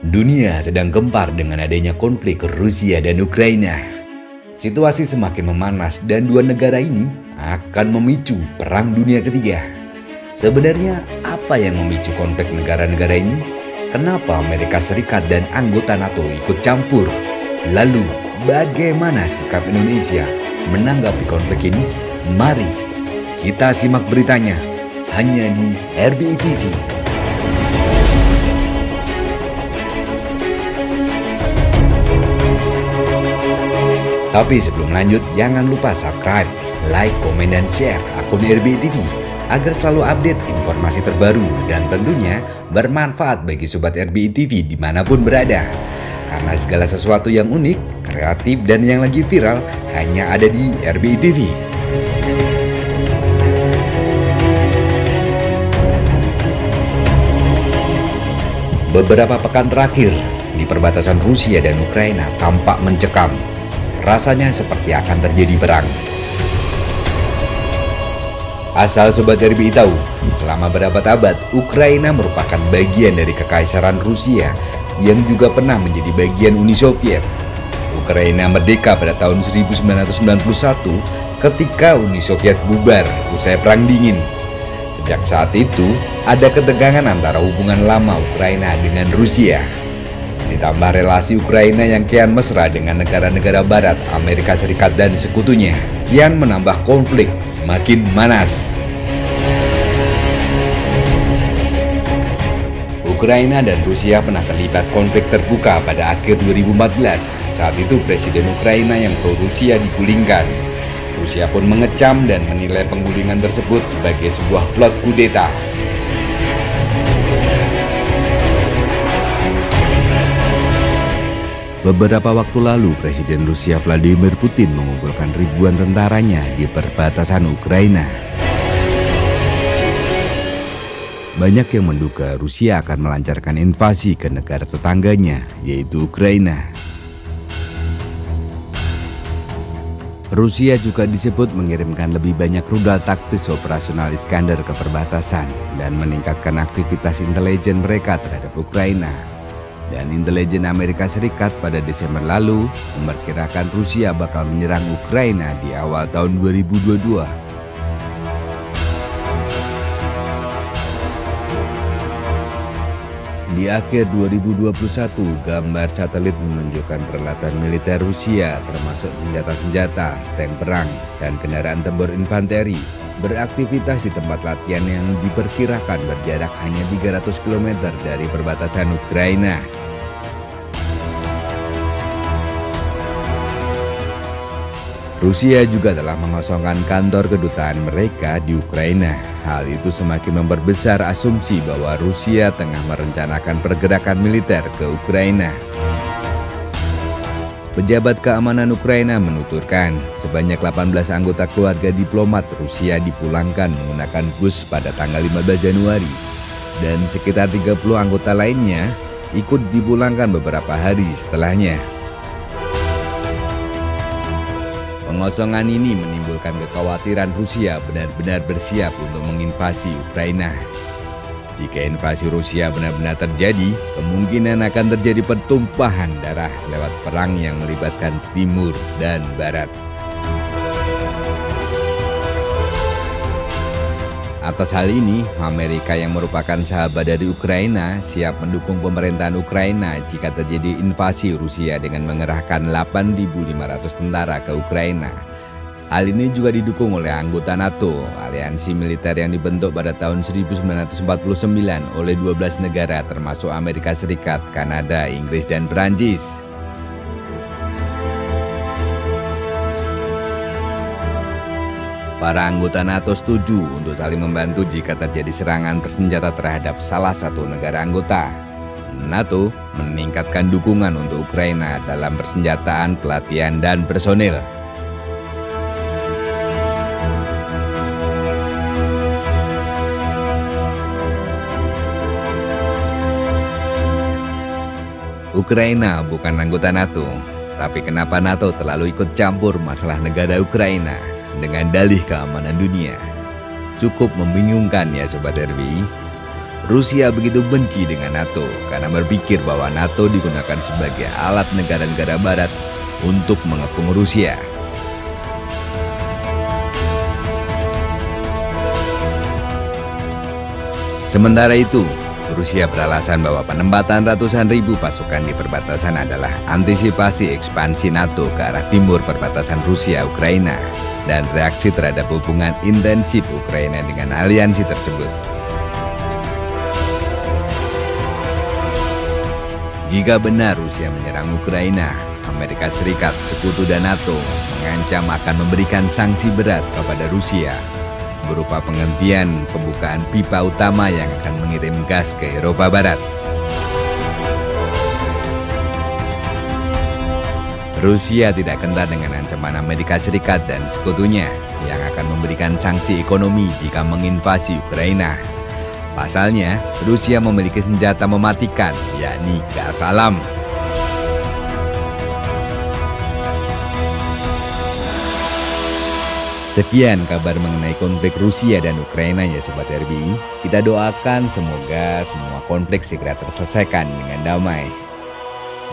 Dunia sedang gempar dengan adanya konflik Rusia dan Ukraina. Situasi semakin memanas dan dua negara ini akan memicu Perang Dunia Ketiga. Sebenarnya apa yang memicu konflik negara-negara ini? Kenapa Amerika Serikat dan anggota NATO ikut campur? Lalu bagaimana sikap Indonesia menanggapi konflik ini? Mari kita simak beritanya hanya di RBI TV. Tapi sebelum lanjut, jangan lupa subscribe, like, komen, dan share akun RBI TV agar selalu update informasi terbaru dan tentunya bermanfaat bagi Sobat RBI TV dimanapun berada. Karena segala sesuatu yang unik, kreatif, dan yang lagi viral hanya ada di RBI TV. Beberapa pekan terakhir, di perbatasan Rusia dan Ukraina tampak mencekam. Rasanya seperti akan terjadi perang. Asal Sobat RBI tahu, selama berabad-abad, Ukraina merupakan bagian dari Kekaisaran Rusia yang juga pernah menjadi bagian Uni Soviet. Ukraina merdeka pada tahun 1991 ketika Uni Soviet bubar usai Perang Dingin. Sejak saat itu, ada ketegangan antara hubungan lama Ukraina dengan Rusia. Ditambah relasi Ukraina yang kian mesra dengan negara-negara barat, Amerika Serikat dan sekutunya, kian menambah konflik semakin manas. Ukraina dan Rusia pernah terlibat konflik terbuka pada akhir 2014. Saat itu Presiden Ukraina yang pro-Rusia digulingkan. Rusia pun mengecam dan menilai penggulingan tersebut sebagai sebuah plot kudeta. Beberapa waktu lalu, Presiden Rusia Vladimir Putin mengumpulkan ribuan tentaranya di perbatasan Ukraina. Banyak yang menduga Rusia akan melancarkan invasi ke negara tetangganya, yaitu Ukraina. Rusia juga disebut mengirimkan lebih banyak rudal taktis operasional Iskander ke perbatasan dan meningkatkan aktivitas intelijen mereka terhadap Ukraina. Dan intelijen Amerika Serikat pada Desember lalu memperkirakan Rusia bakal menyerang Ukraina di awal tahun 2022. Di akhir 2021, gambar satelit menunjukkan peralatan militer Rusia termasuk senjata-senjata, tank perang, dan kendaraan tempur infanteri beraktivitas di tempat latihan yang diperkirakan berjarak hanya 300 km dari perbatasan Ukraina. Rusia juga telah mengosongkan kantor kedutaan mereka di Ukraina. Hal itu semakin memperbesar asumsi bahwa Rusia tengah merencanakan pergerakan militer ke Ukraina. Pejabat keamanan Ukraina menuturkan sebanyak 18 anggota keluarga diplomat Rusia dipulangkan menggunakan bus pada tanggal 15 Januari dan sekitar 30 anggota lainnya ikut dipulangkan beberapa hari setelahnya. Pengosongan ini menimbulkan kekhawatiran Rusia benar-benar bersiap untuk menginvasi Ukraina. Jika invasi Rusia benar-benar terjadi, kemungkinan akan terjadi pertumpahan darah lewat perang yang melibatkan Timur dan Barat. Atas hal ini, Amerika yang merupakan sahabat dari Ukraina siap mendukung pemerintahan Ukraina jika terjadi invasi Rusia dengan mengerahkan 8.500 tentara ke Ukraina. Hal ini juga didukung oleh anggota NATO, aliansi militer yang dibentuk pada tahun 1949 oleh 12 negara termasuk Amerika Serikat, Kanada, Inggris, dan Perancis. Para anggota NATO setuju untuk saling membantu jika terjadi serangan bersenjata terhadap salah satu negara anggota. NATO meningkatkan dukungan untuk Ukraina dalam persenjataan, pelatihan, dan personil. Ukraina bukan anggota NATO, tapi kenapa NATO terlalu ikut campur masalah negara Ukraina dengan dalih keamanan dunia? Cukup membingungkan ya Sobat RBI. Rusia begitu benci dengan NATO karena berpikir bahwa NATO digunakan sebagai alat negara-negara barat untuk mengepung Rusia. Sementara itu, Rusia beralasan bahwa penempatan ratusan ribu pasukan di perbatasan adalah antisipasi ekspansi NATO ke arah timur perbatasan Rusia-Ukraina dan reaksi terhadap hubungan intensif Ukraina dengan aliansi tersebut. Jika benar Rusia menyerang Ukraina, Amerika Serikat, Sekutu dan NATO mengancam akan memberikan sanksi berat kepada Rusia berupa penghentian pembukaan pipa utama yang akan mengirim gas ke Eropa Barat. Rusia tidak kental dengan ancaman Amerika Serikat dan sekutunya yang akan memberikan sanksi ekonomi jika menginvasi Ukraina. Pasalnya, Rusia memiliki senjata mematikan, yakni gas alam. Sekian kabar mengenai konflik Rusia dan Ukraina ya Sobat RBI. Kita doakan semoga semua konflik segera terselesaikan dengan damai.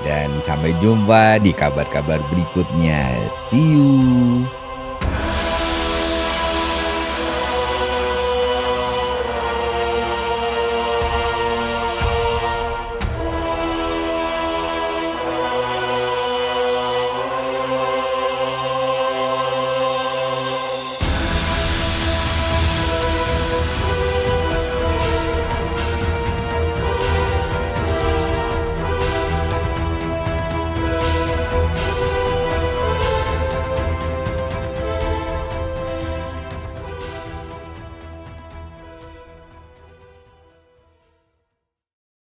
Dan sampai jumpa di kabar-kabar berikutnya. See you.